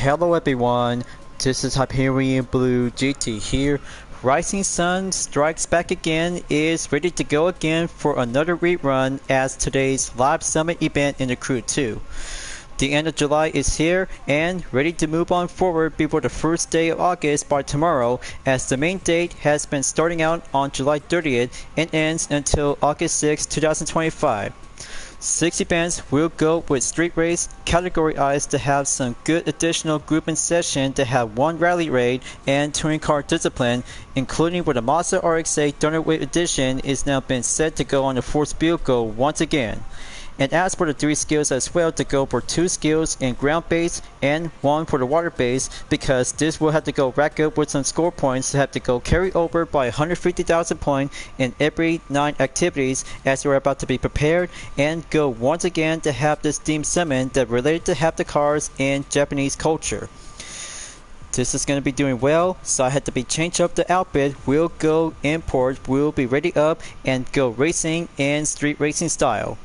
Hello everyone, this is Hyperion-Blue-GT here. Rising Sun Strikes Back Again is ready to go again for another rerun as today's live summit event in the Crew 2. The end of July is here and ready to move on forward before the first day of August by tomorrow, as the main date has been starting out on July 30th and ends until August 6, 2025. 6 events will go with street race categorized to have some good additional grouping session to have 1 rally raid and touring car discipline, including where the Mazda RX-8 Thunderwave Edition is now been set to go on the 4th vehicle once again. And as for the 3 skills as well, to go for 2 skills in ground base and 1 for the water base, because this will have to go rack up with some score points to have to go carry over by 150,000 points in every 9 activities, as we're about to be prepared and go once again to have this theme summon that related to have the cars in Japanese culture. This is going to be doing well, so I had to be change up the outfit. We'll go import, we'll be ready up and go racing in street racing style.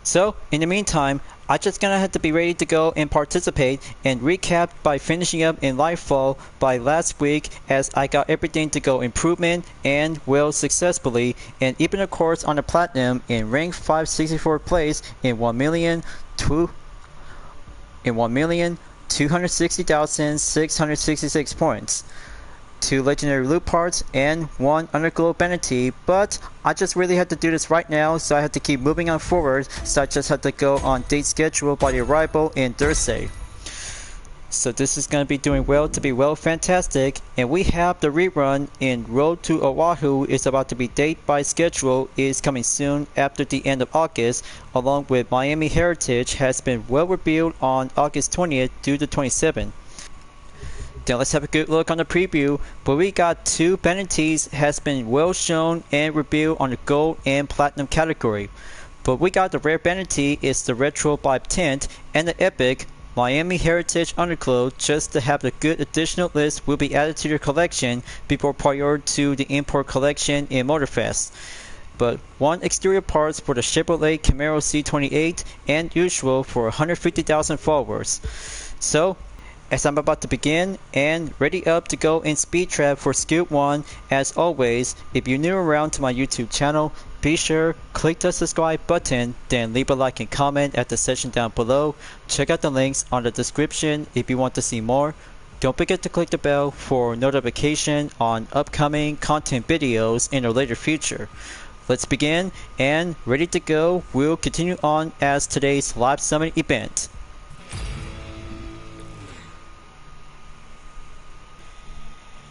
So in the meantime, I just gonna have to be ready to go and participate and recap by finishing up in Lightfall by last week, as I got everything to go improvement and well successfully, and even of course on the platinum in rank 564 place in 1,260,666 points. 2 legendary loot parts and 1 underglow vanity, but I just really had to do this right now, so I had to keep moving on forward, so I just had to go on date schedule by the arrival in Thursday. So this is going to be doing well to be well fantastic, and we have the rerun in Road to Oahu is about to be date by schedule is coming soon after the end of August, along with Miami Heritage has been well revealed on August 20th through the 27th. Then let's have a good look on the preview, but we got 2 vanities has been well shown and revealed on the gold and platinum category. But we got the rare vanity is the retro vibe tint and the epic Miami Heritage Underglow, just to have the good additional list will be added to your collection before prior to the import collection in Motorfest. But 1 exterior parts for the Chevrolet Camaro C28 and usual for 150,000 followers. So as I'm about to begin and ready up to go in speed trap for skill 1, as always, if you're new around to my YouTube channel, be sure click the subscribe button, then leave a like and comment at the section down below. Check out the links on the description if you want to see more. Don't forget to click the bell for notification on upcoming content videos in the later future. Let's begin and ready to go. We'll continue on as today's live summit event.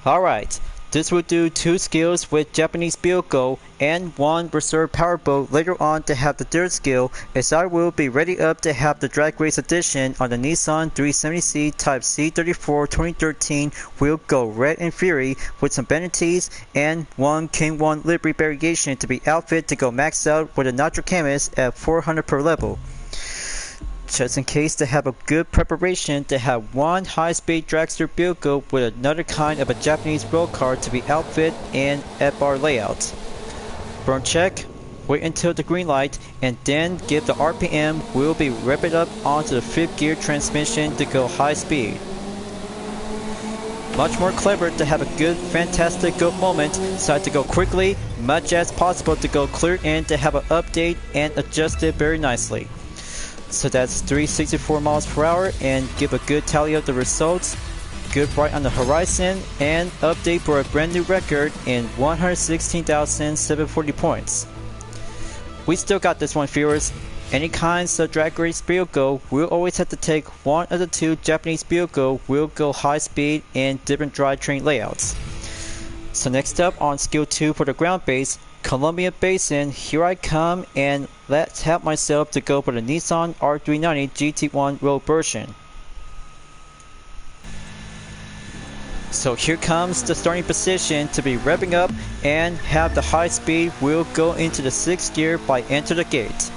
Alright, this will do 2 skills with Japanese vehicle and 1 reserve powerboat later on to have the 3rd skill, as I will be ready up to have the drag race edition on the Nissan 370C Type C34 2013 will go red and fury with some vanities and 1 King 1 livery variation to be outfit to go max out with a nitro canvas at 400 per level. Just in case to have a good preparation to have 1 high-speed dragster vehicle with another kind of a Japanese road car to be outfit in F-bar layout. Burn check, wait until the green light, and then give the RPM. We'll be revving up onto the 5th gear transmission to go high speed. Much more clever to have a good fantastic go moment, so I had to go quickly, much as possible to go clear in to have an update and adjust it very nicely. So that's 364 miles per hour, and give a good tally of the results. Good right on the horizon, and update for a brand new record in 116,740 points. We still got this one, viewers. Any kinds of drag race vehicle, we'll always have to take 1 of the 2 Japanese vehicle will go high speed in different drivetrain layouts. So next up on skill 2 for the ground base, Columbia Basin, here I come, and let's help myself to go for the Nissan R390 GT1 road version. So here comes the starting position to be revving up and have the high speed. We'll go into the 6th gear by enter the gate.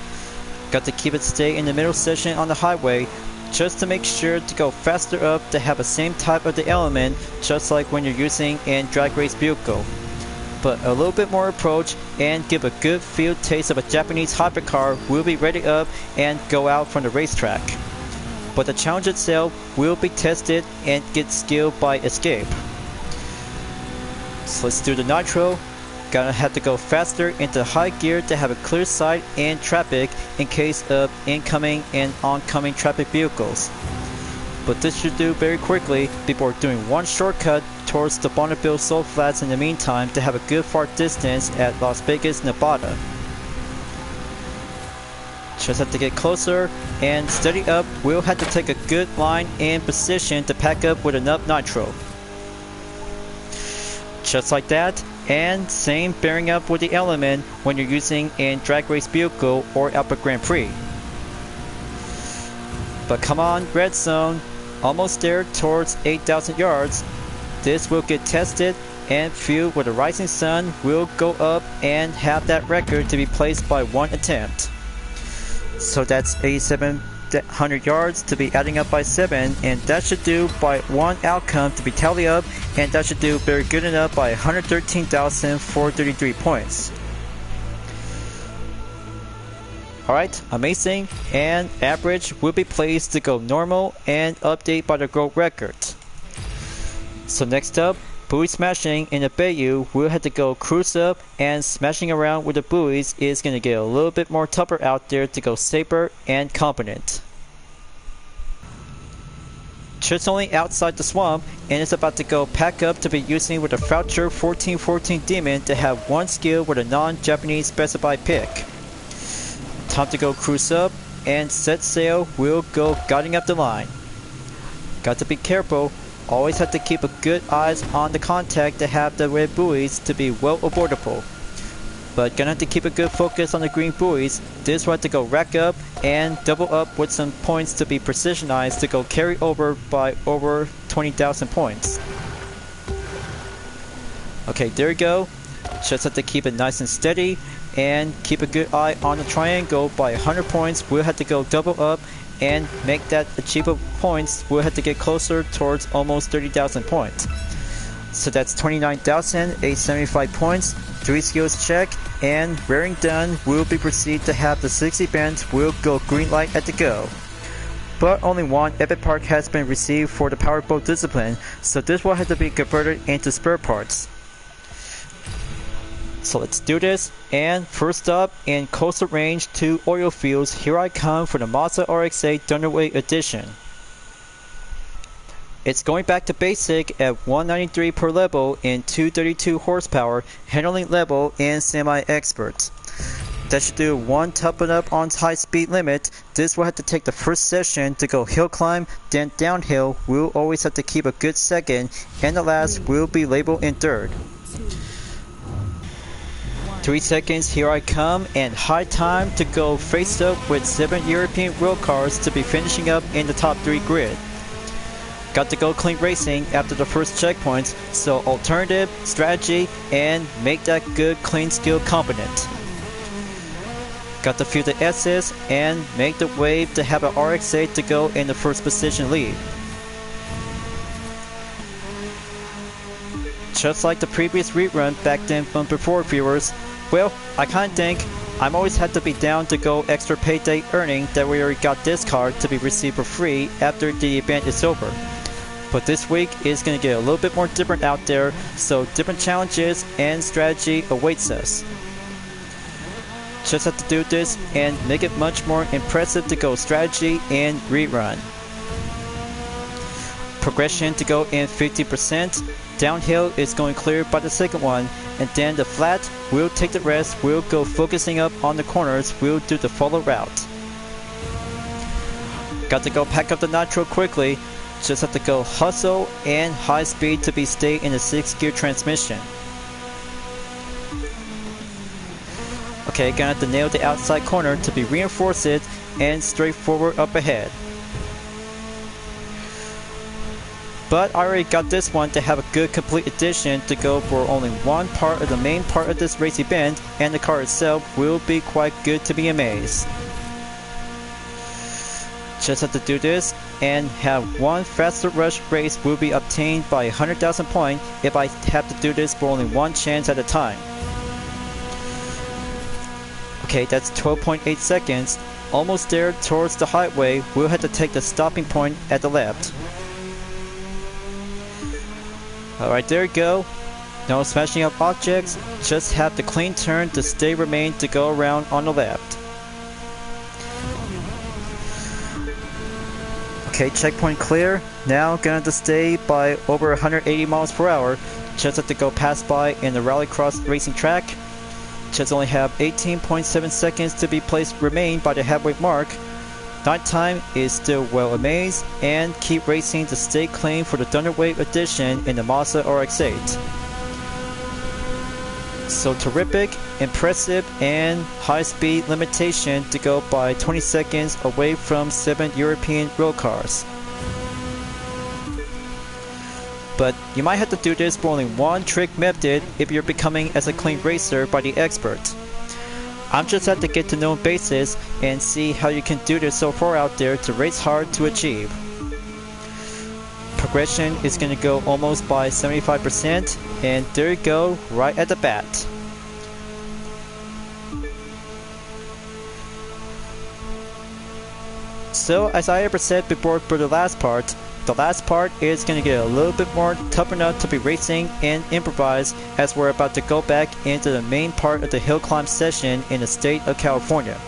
Got to keep it stay in the middle section on the highway, just to make sure to go faster up to have the same type of the element, just like when you're using in drag race vehicle. but a little bit more approach and give a good field taste of a Japanese hypercar will be ready up and go out from the racetrack. But the challenge itself will be tested and get skill by escape. So let's do the nitro. Gonna have to go faster into high gear to have a clear sight and traffic in case of incoming and oncoming traffic vehicles. But this should do very quickly before doing one shortcut towards the Bonneville Salt Flats in the meantime to have a good far distance at Las Vegas, Nevada. Just have to get closer and steady up. We'll have to take a good line and position to pack up with enough nitro. Just like that, and same bearing up with the element when you're using a drag race vehicle or Alpha Grand Prix. But come on, red zone, almost there towards 8,000 yards. This will get tested and fueled with the rising sun will go up and have that record to be placed by one attempt. So that's 8,700 yards to be adding up by 7, and that should do by one outcome to be tally up, and that should do very good enough by 113,433 points. Alright, amazing, and average will be placed to go normal and update by the gold record. So next up, buoy smashing in the Bayou, we'll have to go cruise up, and smashing around with the buoys is going to get a little bit more tougher out there to go safer and competent. Just only outside the swamp, and it's about to go pack up to be using with the Foucher 1414 Demon to have one skill with a non-Japanese specified pick. Time to go cruise up, and set sail, we'll go guiding up the line. Got to be careful, always have to keep a good eyes on the contact to have the red buoys to be well avoidable. But gonna have to keep a good focus on the green buoys. This will have to go rack up and double up with some points to be precisionized to go carry over by over 20,000 points. Okay, there we go. Just have to keep it nice and steady and keep a good eye on the triangle. By 100 points, we'll have to go double up and make that achievable points. We'll have to get closer towards almost 30,000 points. So that's 29,875 points, 3 skills check, and rearing done, we'll be proceed to have the 6 events will go green light at the go. But only one Epic Part has been received for the Powerboat discipline, so this will have to be converted into spare parts. So let's do this, and first up in coastal range to oil fields, here I come for the Mazda RX-8 Thunderweight Edition. It's going back to basic at 193 per level in 232 horsepower, handling level and semi-expert. That should do one topping up on high speed limit. This will have to take the first session to go hill climb, then downhill. We'll always have to keep a good second, and the last will be labeled in third. 3 seconds, here I come, and high time to go face up with 7 European road cars to be finishing up in the top 3 grid. Got to go clean racing after the first checkpoints, so alternative, strategy, and make that good clean skill competent. Got to feel the S's and make the wave to have an RX-8 to go in the first position lead. Just like the previous rerun back then from before, viewers, well, I kinda think I'm always had to be down to go extra payday earning that we already got this card to be received for free after the event is over. But this week is going to get a little bit more different out there, so different challenges and strategy awaits us. Just have to do this and make it much more impressive to go strategy and rerun. Progression to go in 50%, downhill is going clear by the second one, and then the flat, we'll take the rest, we'll go focusing up on the corners, we'll do the follow route. Got to go pack up the nitro quickly, just have to go hustle and high speed to be stay in the 6-gear transmission. Okay, gonna have to nail the outside corner to be reinforce it and straightforward up ahead. But I already got this one to have a good complete edition to go for only one part of the main part of this race event, and the car itself will be quite good to be amazed. Just have to do this and have one faster rush race will be obtained by 100,000 points if I have to do this for only one chance at a time. Okay, that's 12.8 seconds. Almost there towards the highway. We'll have to take the stopping point at the left. Alright, there you go. No smashing up objects. Just have the clean turn to stay remain to go around on the left. Okay, checkpoint clear. Now gonna have to stay by over 180 miles per hour. Just have to go past by in the rallycross racing track. Just only have 18.7 seconds to be placed remain by the halfway mark. Nighttime is still well amazed and keep racing to stay clean for the Thunderwave edition in the Mazda RX-8. So terrific, impressive, and high speed limitation to go by 20 seconds away from 7 European road cars. But you might have to do this for only one trick method if you're becoming as a clean racer by the expert. I'm just have to get to know basis and see how you can do this so far out there to race hard to achieve. Progression is going to go almost by 75%, and there you go, right at the bat. So as I ever said before for the last part is going to get a little bit more tough enough to be racing and improvise as we're about to go back into the main part of the hill climb session in the state of California.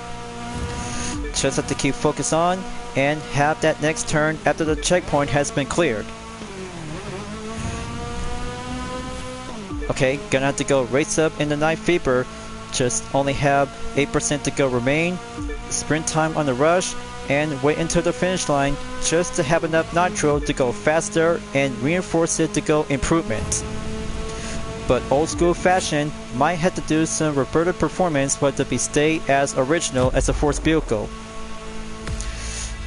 Just have to keep focus on and have that next turn after the checkpoint has been cleared. Okay, gonna have to go race up in the night fever. Just only have 8% to go remain. Sprint time on the rush and wait until the finish line just to have enough nitro to go faster and reinforce it to go improvement. But old school fashion might have to do some reverted performance for it to be stay as original as a force vehicle.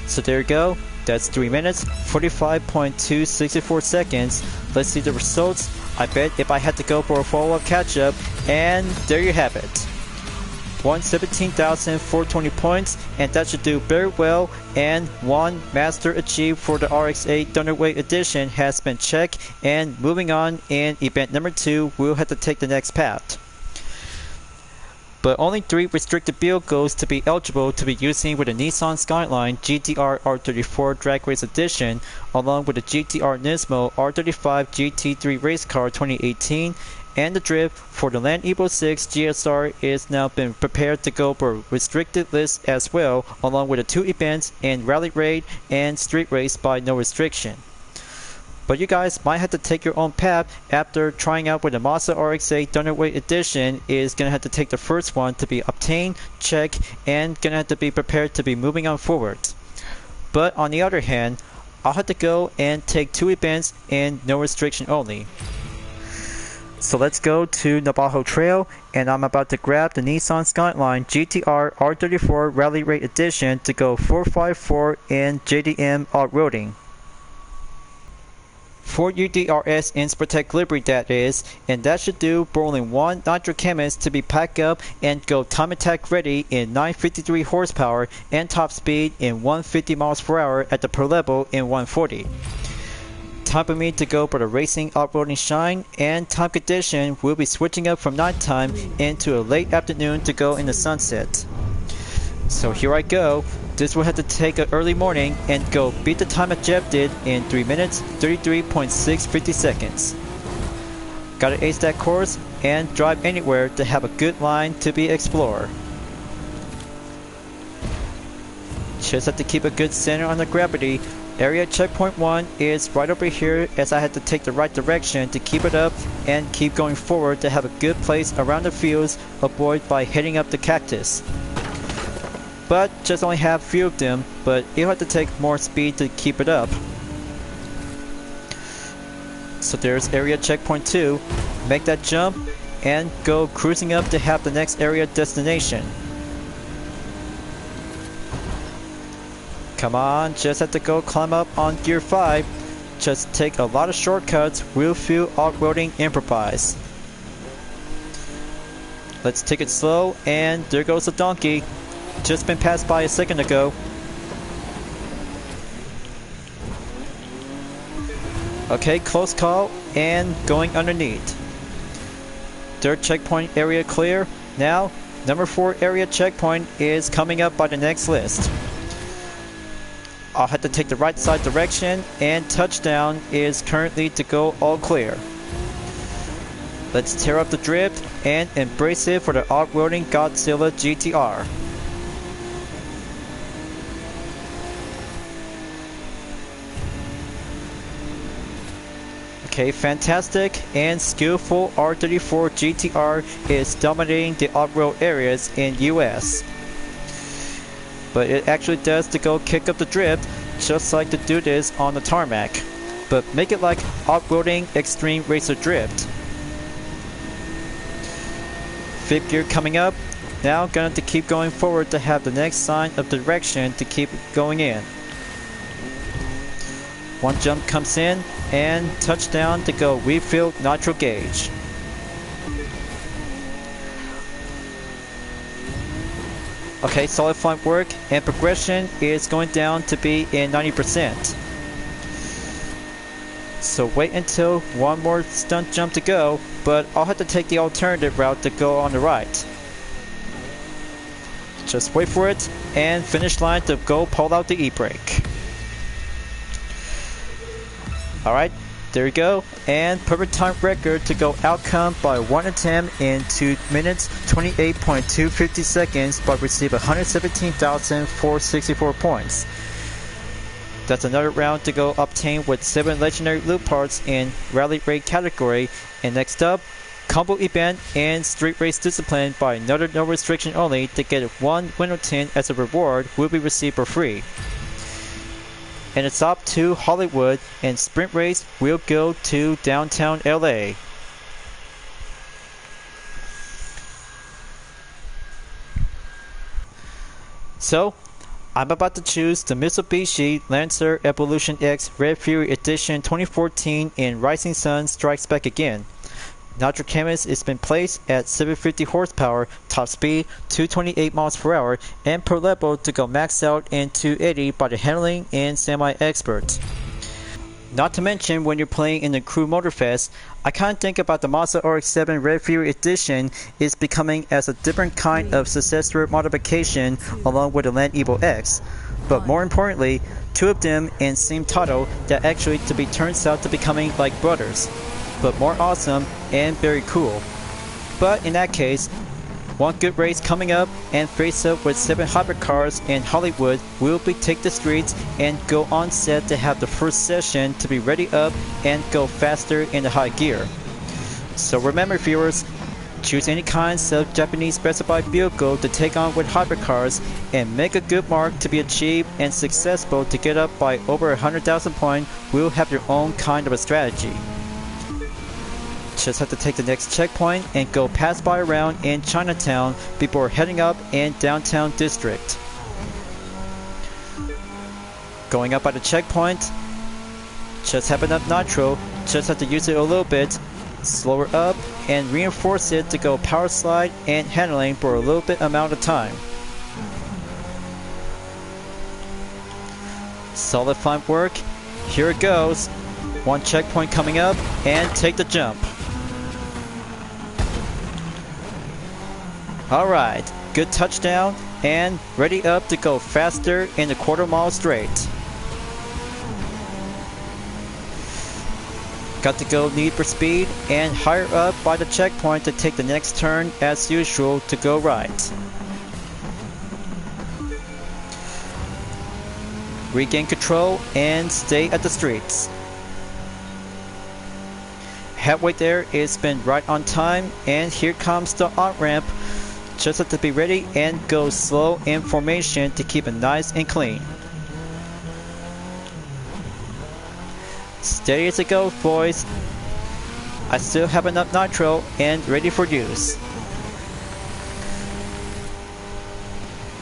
So there you go, that's 3 minutes, 45.264 seconds. Let's see the results. I bet if I had to go for a follow-up catch-up, and there you have it. 117,420 points, and that should do very well, and one master achieved for the RX-8 Thunderwave edition has been checked, and moving on in event number 2, we'll have to take the next path. But only 3 restricted vehicles to be eligible to be using with the Nissan Skyline GTR R34 Drag Race Edition, along with the GTR Nismo R35 GT3 Race Car 2018, and the drift for the Land Evo 6 GSR is now been prepared to go for restricted list as well, along with the 2 events in Rally Raid and Street Race by no restriction. But you guys might have to take your own path after trying out with the Mazda RX-8 Thunderwave Edition is going to have to take the first one to be obtained, check, and going to have to be prepared to be moving on forward. But on the other hand, I'll have to go and take 2 events in no restriction only. So let's go to Navajo Trail, and I'm about to grab the Nissan Skyline GTR R34 Rally Raid Edition to go 454 in JDM off-roading. For UDRS Inspirtech Liberty that is, and that should do for only one Nitro Chemist to be packed up and go time attack ready in 953 horsepower and top speed in 150 miles per hour at the pro level in 140. Time for me to go for the racing off-roading shine, and time condition will be switching up from nighttime into a late afternoon to go in the sunset. So here I go. This will have to take an early morning and go beat the time that Jeff did in 3 minutes 33.650 seconds. Gotta ace that course and drive anywhere to have a good line to be explored. Just have to keep a good center on the gravity. Area checkpoint 1 is right over here, as I had to take the right direction to keep it up and keep going forward to have a good place around the fields, avoid by heading up the cactus. But just only have few of them, but you'll have to take more speed to keep it up. So there's area checkpoint 2, make that jump and go cruising up to have the next area destination. Come on, just have to go climb up on gear 5, just take a lot of shortcuts, real few off-roading improvise. Let's take it slow, and there goes the donkey. Just been passed by a second ago. Okay, close call and going underneath. Third checkpoint area clear. Now, number 4 area checkpoint is coming up by the next list. I'll have to take the right side direction, and touchdown is currently to go all clear. Let's tear up the drift and embrace it for the off-roading Godzilla GTR. Okay, fantastic and skillful R34 GTR is dominating the off-road areas in US. But it actually does to go kick up the drift, just like to do this on the tarmac. But make it like off-roading extreme racer drift. Fifth gear coming up. Now gonna have to keep going forward to have the next sign of direction to keep going in. One jump comes in and touchdown to go refill nitro gauge. Okay, solid front work and progression is going down to be in 90%. So wait until one more stunt jump to go, but I'll have to take the alternative route to go on the right. Just wait for it and finish line to go pull out the e-brake. Alright, there you go, and perfect time record to go outcome by 1 attempt in 2 minutes 28.250 seconds, but receive 117,464 points. That's another round to go obtain with 7 legendary loot parts in rally raid category. And next up, combo event and street race discipline by another no restriction only to get 1 window tint as a reward will be received for free. And it's up to Hollywood, and sprint race will go to downtown LA. So, I'm about to choose the Mitsubishi Lancer Evolution X Red Fury Edition 2014 in Rising Sun Strikes Back Again. Nitro canvas has been placed at 750 horsepower, top speed 228 miles per hour, and per level to go max out in 280 by the handling and semi-experts. Not to mention, when you're playing in the Crew Motorfest, I kind of think about the Mazda RX-7 Red Fury Edition is becoming as a different kind of successor modification along with the Land Evo X. But more importantly, 2 of them in same title that actually to be turns out to becoming like brothers, but more awesome and very cool. But in that case, one good race coming up and face up with 7 hypercars in Hollywood will be take the streets and go on set to have the first session to be ready up and go faster in the high gear. So remember viewers, choose any kinds of Japanese specified vehicle to take on with hypercars and make a good mark to be achieved and successful to get up by over 100,000 points. Will have your own kind of a strategy. Just have to take the next checkpoint and go pass by around in Chinatown before heading up in downtown district. Going up by the checkpoint, just have enough nitro, just have to use it a little bit, slower up and reinforce it to go power slide and handling for a little bit amount of time. Solid front work, here it goes, one checkpoint coming up and take the jump. Alright, good touchdown and ready up to go faster in the quarter-mile straight. Got to go need for speed and higher up by the checkpoint to take the next turn as usual to go right. Regain control and stay at the streets. Halfway there, it's been right on time, and here comes the on-ramp. Just have to be ready and go slow in formation to keep it nice and clean. Steady as it goes, boys. I still have enough nitro and ready for use.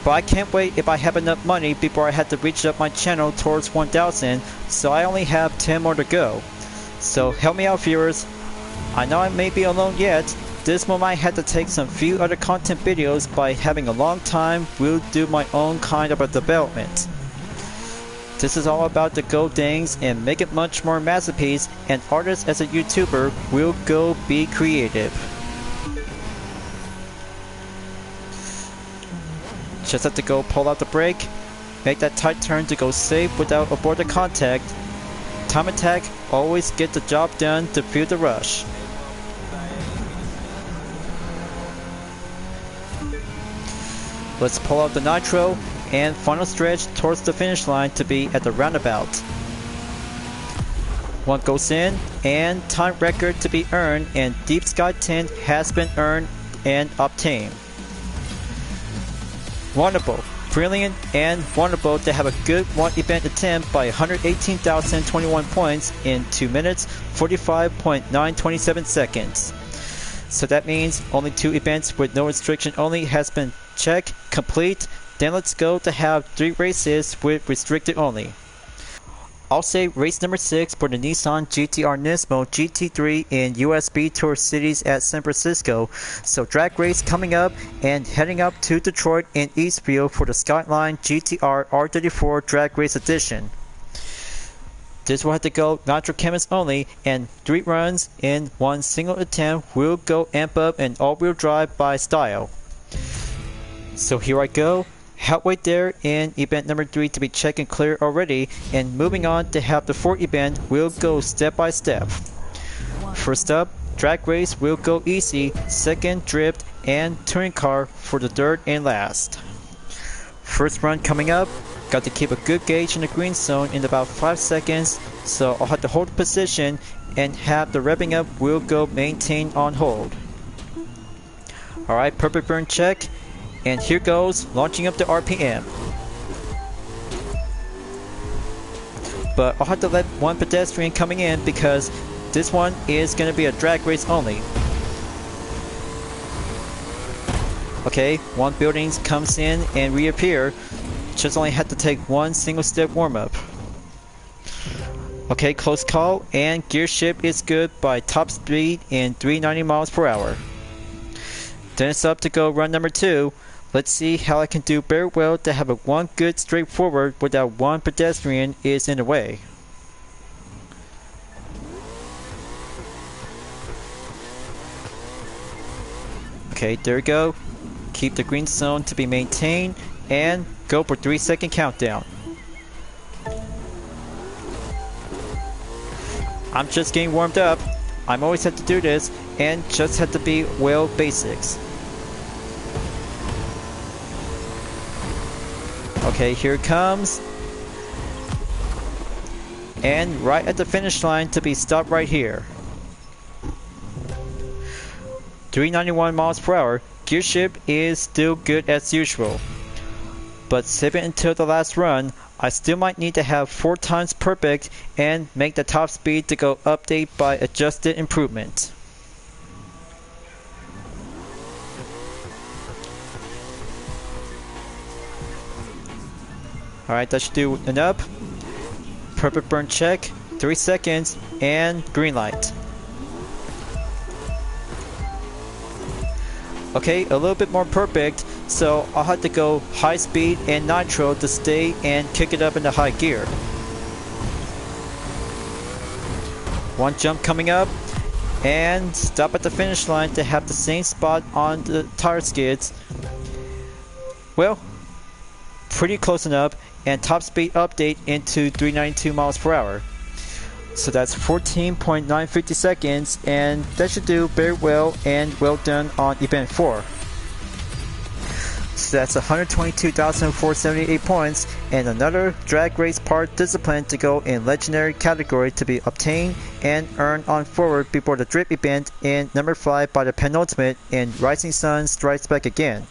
But I can't wait if I have enough money before I have to reach up my channel towards 1,000, so I only have 10 more to go. So help me out viewers. I know I may be alone yet. This one might have to take some few other content videos by having a long time will do my own kind of a development. This is all about the go things and make it much more masterpiece, and artists as a YouTuber will go be creative. Just have to go pull out the brake, make that tight turn to go safe without avoiding contact. Time attack, always get the job done to feel the rush. Let's pull out the nitro and final stretch towards the finish line to be at the roundabout. One goes in and time record to be earned, and Deep Sky Tint has been earned and obtained. Wonderful, brilliant, and wonderful to have a good one event attempt by 118,021 points in 2 minutes 45.927 seconds. So that means only 2 events with no restriction only has been checked, complete. Then let's go to have 3 races with restricted only. I'll say race number 6 for the Nissan GT-R Nismo GT3 in USB Tour Cities at San Francisco. So drag race coming up and heading up to Detroit in Eastview for the Skyline GT-R R34 Drag Race Edition. This will have to go Nitro Chemist only, and 3 runs in 1 single attempt will go amp up and all-wheel drive by style. So here I go. Halfway there in event number 3 to be checked and clear already, and moving on to have the 4th event, we'll go step by step. First up, drag race will go easy, second drift and touring car for the 3rd and last. First run coming up, got to keep a good gauge in the green zone in about 5 seconds, so I'll have to hold the position and have the revving up will go maintain on hold. Alright, perfect burn check. And here goes, launching up the RPM. But I'll have to let one pedestrian coming in because this one is going to be a drag race only. Okay, one building comes in and reappear. Just only had to take 1 single step warm up. Okay, close call, and gear shift is good by top speed in 390 miles per hour. Then it's up to go run number 2. Let's see how I can do very well to have a 1 good straightforward without 1 pedestrian is in the way. Okay, there we go. Keep the green zone to be maintained and go for 3-second countdown. I'm just getting warmed up. I'm always have to do this and just have to be well basics. Okay, here it comes. And right at the finish line to be stopped right here. 391 miles per hour. Gear shift is still good as usual. But save it until the last run. I still might need to have 4 times perfect and make the top speed to go update by adjusted improvement. Alright, that should do enough. Perfect burn check, 3 seconds, and green light. Okay, a little bit more perfect, so I'll have to go high speed and nitro to stay and kick it up into high gear. One jump coming up, and stop at the finish line to have the same spot on the tire skids. Well, pretty close enough, and top speed update into 392 miles per hour. So that's 14.950 seconds, and that should do very well and well done on event 4. So that's 122,478 points and another drag race part discipline to go in legendary category to be obtained and earned on forward before the drip event in number 5 by the penultimate in Rising Sun Strikes Back Again.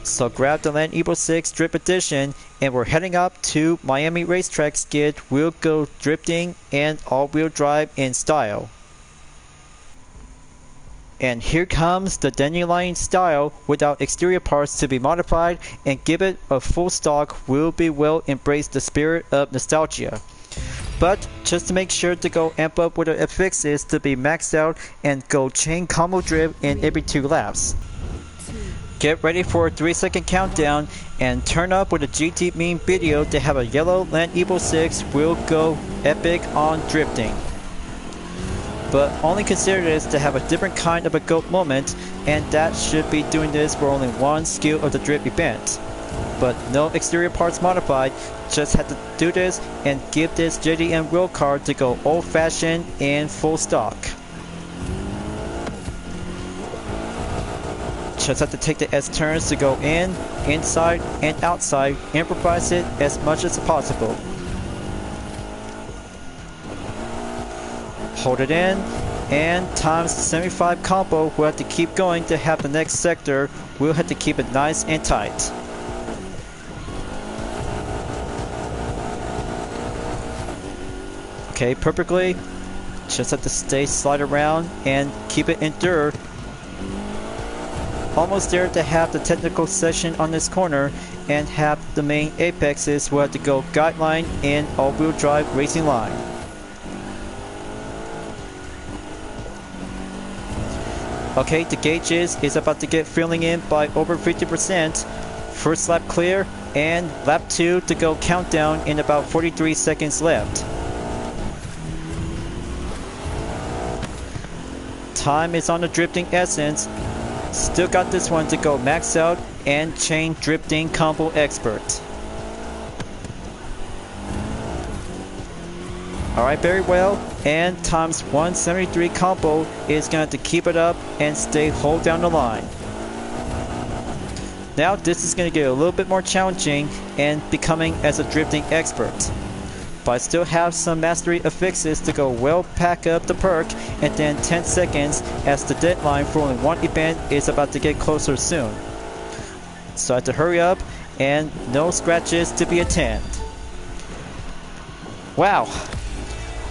So grab the Land Evo 6 Drip Edition, and we're heading up to Miami Racetrack skid. We'll go drifting and all-wheel drive in style. And here comes the Dandelion style without exterior parts to be modified, and give it a full stock will be well embrace the spirit of nostalgia. But just to make sure to go amp up with the FXs to be maxed out and go chain combo drift in every 2 laps. Get ready for a 3-second countdown and turn up with a GT meme video to have a yellow Land Evo 6 will go epic on drifting. But only consider this to have a different kind of a GOAT moment, and that should be doing this for only one skill of the drift event. But no exterior parts modified, just had to do this and give this JDM wheel card to go old fashioned and full stock. Just have to take the S turns to go in, inside, and outside, improvise it as much as possible. Hold it in, and times 75 combo, we'll have to keep going to have the next sector. We'll have to keep it nice and tight. Okay, perfectly. Just have to stay slide around and keep it endure. Almost there to have the technical section on this corner and have the main apexes. We'll have to go guideline and all-wheel drive racing line. Okay, the gauges is about to get filling in by over 50%. First lap clear, and lap 2 to go countdown in about 43 seconds left. Time is on the drifting essence. Still got this one to go max out and chain drifting combo expert. Alright, very well, and times 173 combo is going to keep it up and stay hold down the line. Now this is going to get a little bit more challenging and becoming as a drifting expert. But I still have some mastery affixes to go well pack up the perk, and then 10 seconds as the deadline for only one event is about to get closer soon. So I have to hurry up and no scratches to be attained. Wow!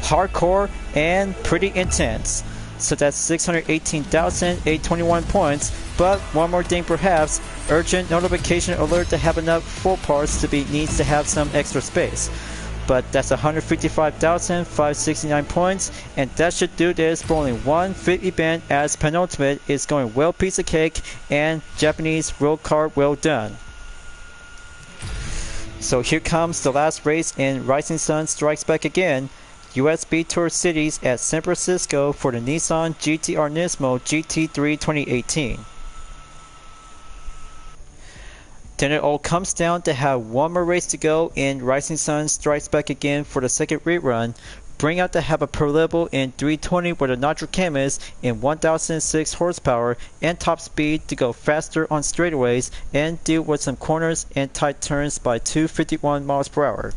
Hardcore and pretty intense. So that's 618,821 points, but one more thing perhaps, urgent notification alert to have enough full parts to be needs to have some extra space. But that's 155,569 points, and that should do this for only one fit event, as penultimate is going well piece of cake and Japanese road card well done. So here comes the last race in Rising Sun Strikes Back Again. USB Tour Cities at San Francisco for the Nissan GT-R Nismo GT3 2018. Then it all comes down to have one more race to go in Rising Sun Strikes Back Again for the second rerun. Bring out to have a pro level in 320 with a Nitro Camus in 1006 horsepower and top speed to go faster on straightaways and deal with some corners and tight turns by 251 miles per hour.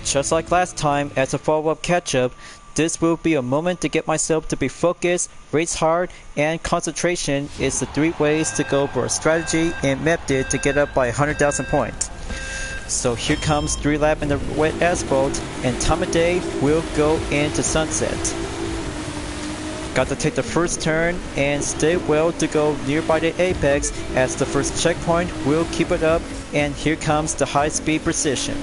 Just like last time, as a follow-up catch-up, this will be a moment to get myself to be focused, race hard, and concentration is the 3 ways to go for a strategy and method to get up by 100,000 points. So here comes 3 lap in the wet asphalt, and time of day will go into sunset. Got to take the first turn and stay well to go nearby the apex, as the first checkpoint will keep it up, and here comes the high speed precision.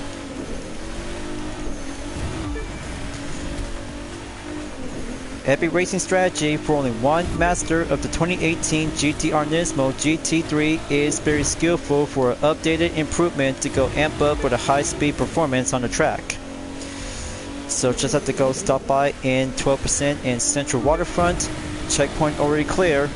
Epic racing strategy for only one master of the 2018 GT-R Nismo GT3 is very skillful for an updated improvement to go amp up with a high speed performance on the track. So just have to go stop by in 12% in Central Waterfront. Checkpoint already clear.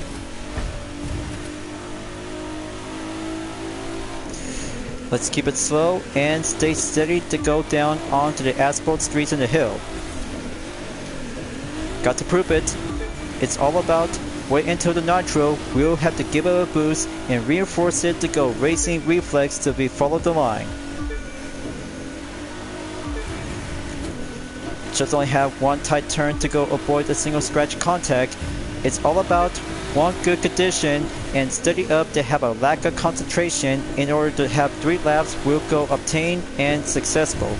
Let's keep it slow and stay steady to go down onto the asphalt streets in the hill. Got to prove it. It's all about wait until the nitro. We'll have to give it a boost and reinforce it to go racing reflex to be follow the line. Just only have one tight turn to go avoid a single scratch contact. It's all about one good condition and steady up to have a lack of concentration in order to have 3 laps will go obtained and successful.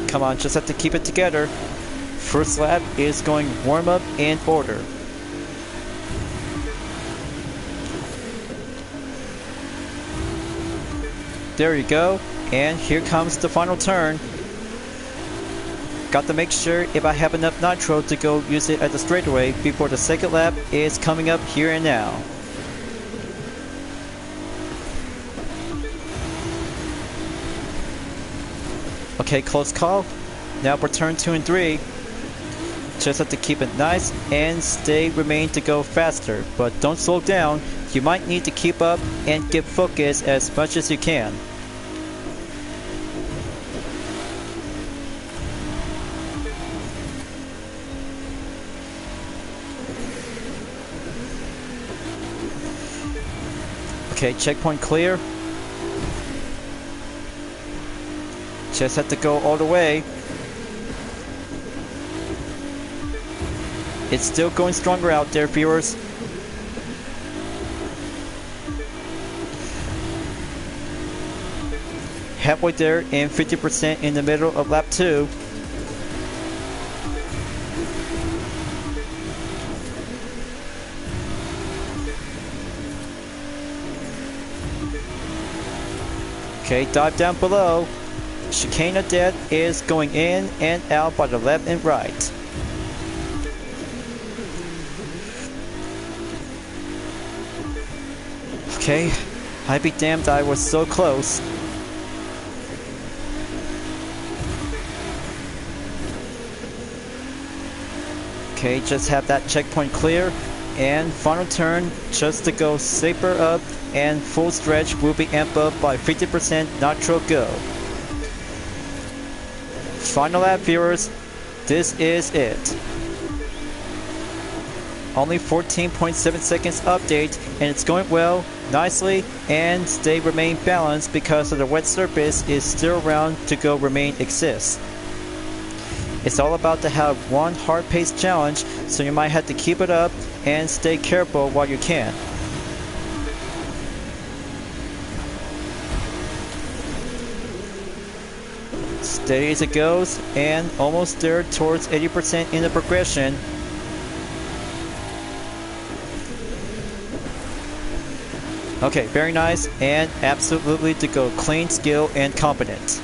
Come on, just have to keep it together. First lap is going warm up in order. There you go, and here comes the final turn. Got to make sure if I have enough nitro to go use it at the straightaway before the second lap is coming up here and now. Okay, close call. Now for turn 2 and 3. Just have to keep it nice and remain to go faster, but don't slow down. You might need to keep up and get focused as much as you can. Okay, checkpoint clear. Just have to go all the way. It's still going stronger out there, viewers. Halfway there and 50% in the middle of lap 2. Okay, dive down below. Chicane of Death is going in and out by the left and right. Okay, I be damned, I was so close. Okay, just have that checkpoint clear. And final turn, just to go safer up, and full stretch will be amped up by 50% nitro go. Final lap, viewers, this is it. Only 14.7 seconds update, and it's going well, nicely, and remain balanced because of the wet surface is still around to go remain exist. It's all about to have one hard pace challenge, so you might have to keep it up and stay careful while you can. Steady as it goes, and almost there towards 80% in the progression. Okay, very nice, and absolutely to go clean, skill, and competent.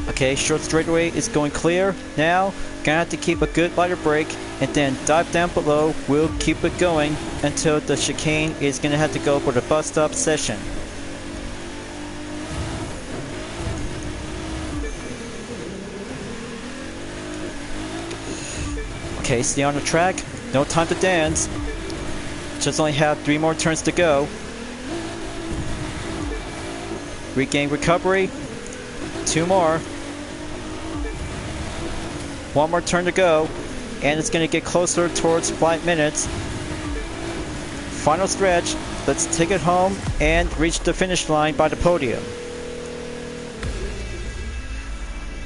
Okay, short straightaway is going clear. Now, gonna have to keep a good lighter brake and then dive down below. We'll keep it going until the chicane is gonna have to go for the bus stop session. Okay, stay on the track. No time to dance. Just only have 3 more turns to go. Regain recovery. 2 more. 1 more turn to go, and it's going to get closer towards 5 minutes. Final stretch. Let's take it home and reach the finish line by the podium.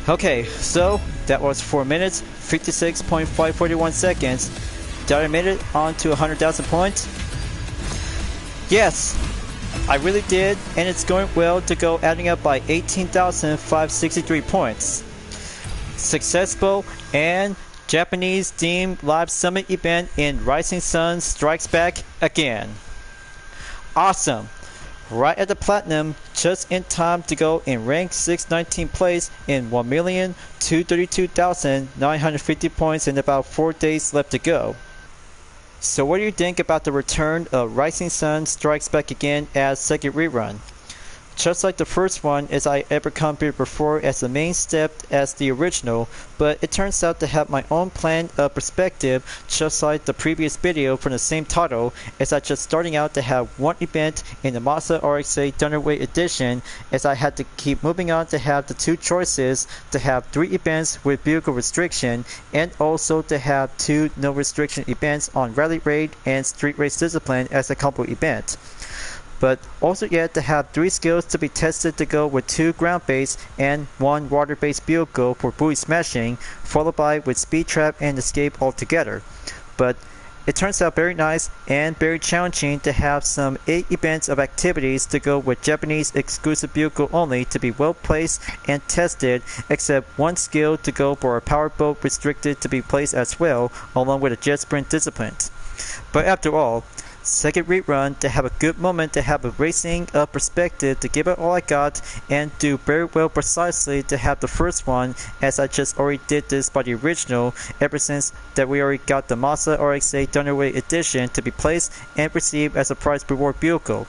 Okay, so that was 4 minutes, 56.541 seconds. Did I make it on to 100,000 points? Yes, I really did, and it's going well to go, adding up by 18,563 points. Successful, and Japanese themed live summit event in Rising Sun strikes back again. Awesome! Right at the platinum, just in time to go in rank 619 place in 1,232,950 points and about 4 days left to go. So what do you think about the return of Rising Sun Strikes Back Again as second rerun? Just like the first one as I ever compared before as the main step as the original, but it turns out to have my own plan of perspective just like the previous video from the same title, as I just starting out to have one event in the Mazda RX-8 Thunderweight Edition, as I had to keep moving on to have the 2 choices to have 3 events with vehicle restriction and also to have 2 no restriction events on Rally Raid and Street Race Discipline as a combo event. But also yet to have 3 skills to be tested to go with 2 ground-based and 1 water-based vehicle for buoy smashing, followed by with speed trap and escape altogether. But it turns out very nice and very challenging to have some 8 events of activities to go with Japanese exclusive vehicle only to be well placed and tested, except 1 skill to go for a powerboat restricted to be placed as well, along with a jet sprint discipline. But after all, second rerun to have a good moment, to have a racing perspective, to give it all I got, and do very well precisely to have the first one, as I just already did this by the original, ever since that we already got the Mazda RX-8 Thunderweight Edition to be placed and received as a prize reward vehicle.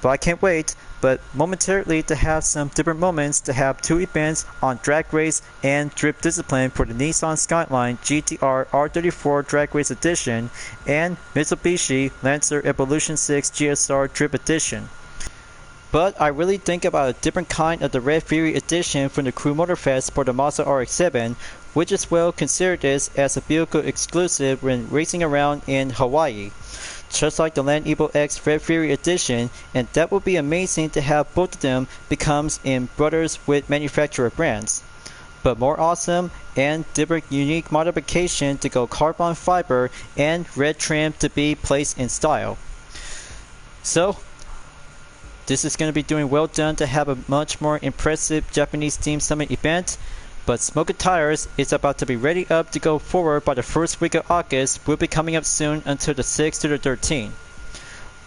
But I can't wait, but momentarily to have some different moments, to have 2 events on Drag Race and Drift Discipline for the Nissan Skyline GTR R34 Drag Race Edition and Mitsubishi Lancer Evolution 6 GSR Drift Edition. But I really think about a different kind of the Red Fury Edition from the Crew Motorfest for the Mazda RX-7, which is well considered this as a vehicle exclusive when racing around in Hawaii, just like the Land Evo X Red Fury Edition, and that would be amazing to have both of them becomes in brothers with manufacturer brands. But more awesome and different unique modification to go carbon fiber and red trim to be placed in style. So this is going to be doing well done to have a much more impressive Japanese Team Summit event. But Smoking Tires is about to be ready up to go forward by the first week of August. Will be coming up soon until the 6th to the 13th.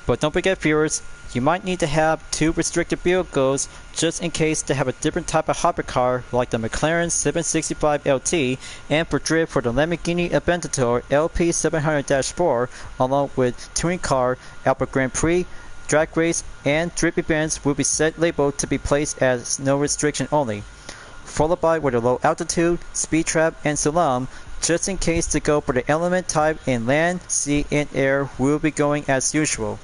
But don't forget, viewers, you might need to have 2 restricted vehicles just in case to have a different type of hypercar like the McLaren 765 LT, and for drift for the Lamborghini Aventador LP 700-4, along with touring car Alpha Grand Prix, drag race, and drift events will be set labeled to be placed as no restriction only, followed by with a low altitude, speed trap, and slalom, just in case to go for the element type in land, sea, and air will be going as usual.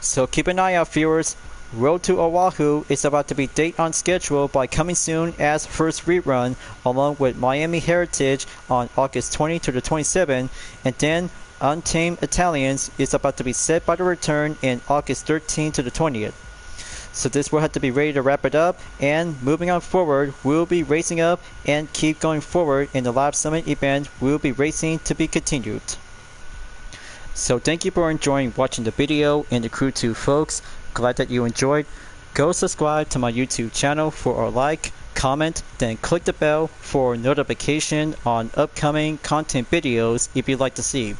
So keep an eye out, viewers. Road to Oahu is about to be date on schedule by coming soon as first rerun, along with Miami Heritage on August 20 to the 27th, and then Untamed Italians is about to be set by the return in August 13 to the 20th. So this will have to be ready to wrap it up, and moving on forward, we'll be racing up and keep going forward in the Live Summit event. We'll be racing to be continued. So thank you for enjoying watching the video and the Crew 2 folks. Glad that you enjoyed. Go subscribe to my YouTube channel for a like, comment, then click the bell for notification on upcoming content videos if you'd like to see.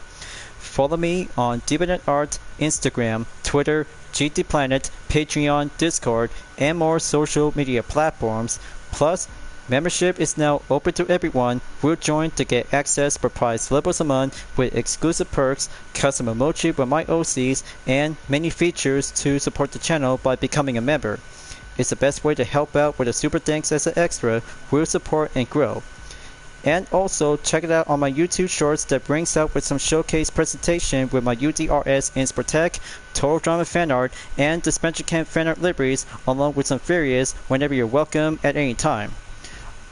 Follow me on DeviantArt, Instagram, Twitter, GT Planet, Patreon, Discord, and more social media platforms. Plus, membership is now open to everyone. We'll join to get access for price levels a month with exclusive perks, custom emoji with my OCs, and many features to support the channel by becoming a member. It's the best way to help out with a super thanks as an extra. We'll support and grow. And also check it out on my YouTube shorts that brings out with some showcase presentation with my UDRS Insportec, Total Drama fan art, and Dispenser Camp fan art libraries, along with some various whenever you're welcome at any time.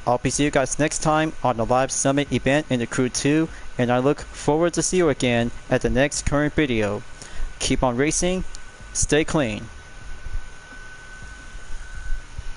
I'll be seeing you guys next time on the Live Summit event in the Crew 2, and I look forward to see you again at the next current video. Keep on racing, stay clean.